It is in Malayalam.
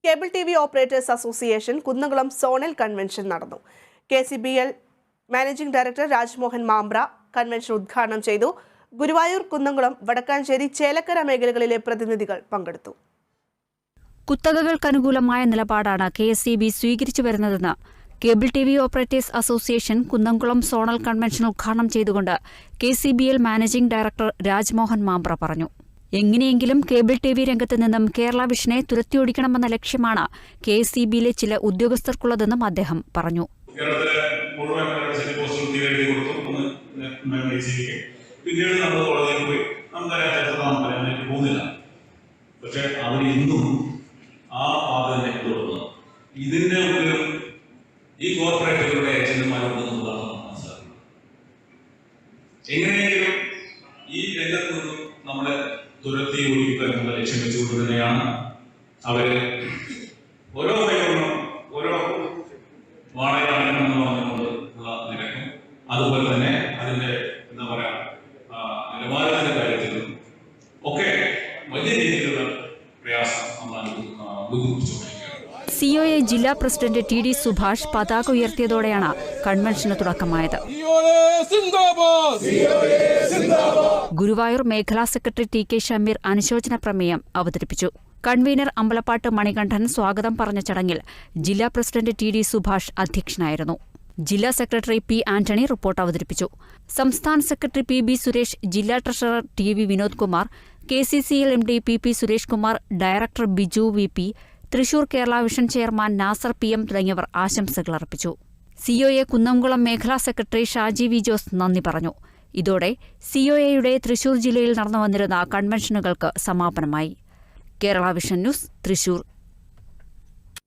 Cable T V operators association Kunnamkulam zonal convention നടന്നു. KCBL managing director Rajmohan Mampra convention ഉദ്ഘാടനം ചെയ്തു. ഗുരുവായൂർ, കുന്നംകുളം, വടക്കാഞ്ചേരി, ചേലക്കര മേഖലകളിലെ പ്രതിനിധികൾ പങ്കെടുത്തു. കുത്തകകൾക്കനുകൂലമായ നിലപാടാണ് KSEB സ്വീകരിച്ചു വരുന്നതെന്ന് cable T V operators association Kunnamkulam zonal convention ഉദ്ഘാടനം ചെയ്തുകൊണ്ട് KCBL managing director Rajmohan Mampra പറഞ്ഞു. എങ്ങനെയെങ്കിലും കേബിൾ ടി വി രംഗത്ത് നിന്നും കേരള വിഷനെ തുരത്തിയോടിക്കണമെന്ന ലക്ഷ്യമാണ് KSEBയിലെ ചില ഉദ്യോഗസ്ഥർക്കുള്ളതെന്നും അദ്ദേഹം പറഞ്ഞു. പിന്നീട് നമ്മൾ കോടതിയിൽ പോയി പോകുന്നില്ല. പക്ഷെ അവർ ഇന്നും ആ പാത തന്നെ തുടർന്നു. ഇതിന്റെ ഉള്ളിലും ഈ കോർപ്പറേറ്റുകളുടെ ഏജന്റുമാരുണ്ടെന്നുള്ളതാണ് മനസ്സിലാക്കുന്നത്. എങ്ങനെയെങ്കിലും ഈ രംഗത്ത് നിന്നും നമ്മളെ തുരത്തി ഒഴിക്കുക എന്നുള്ള ലക്ഷ്യം വെച്ചുകൊണ്ട് തന്നെയാണ് അവര് ഓരോ കൈകൊണ്ടും ഓരോ വാടക എന്ന് പറഞ്ഞുകൊണ്ട് ഉള്ള നിരക്കും അതുപോലെ തന്നെ അതിന്റെ എന്താ പറയാ നിലവാരത്തിന്റെ കാര്യത്തിലും ഒക്കെ വലിയ രീതിയിലുള്ള പ്രയാസം നമ്മൾ ബുദ്ധിമുട്ടിച്ചുകൊണ്ടിരിക്കുകയാണ്. COA ജില്ലാ പ്രസിഡന്റ് TD സുഭാഷ് പതാക ഉയർത്തിയതോടെയാണ് കൺവെൻഷന് തുടക്കമായത്. ഗുരുവായൂർ മേഖലാ സെക്രട്ടറി TK ഷമീർ അനുശോചന പ്രമേയം അവതരിപ്പിച്ചു. കൺവീനർ അമ്പലപ്പാട്ട് മണികണ്ഠൻ സ്വാഗതം പറഞ്ഞ ചടങ്ങിൽ ജില്ലാ പ്രസിഡന്റ് TD സുഭാഷ് അധ്യക്ഷനായിരുന്നു. ജില്ലാ സെക്രട്ടറി P ആന്റണി റിപ്പോർട്ട് അവതരിപ്പിച്ചു. സംസ്ഥാന സെക്രട്ടറി PB സുരേഷ്, ജില്ലാ treasurer TV Vinod Kumar, KCCL MD PP Suresh Kumar, director Biju VP, Thrissur Kerala Vision chairman Nasar PM തുടങ്ങിയവർ ആശംസകൾ അർപ്പിച്ചു. COA കുന്നംകുളം മേഖലാ സെക്രട്ടറി ഷാജി വി ജോസ് നന്ദി പറഞ്ഞു. ഇതോടെ COAയുടെ തൃശൂർ ജില്ലയിൽ നടന്നുവന്നിരുന്ന കൺവെൻഷനുകൾക്ക് സമാപനമായി. Kerala vision news, Thrissur.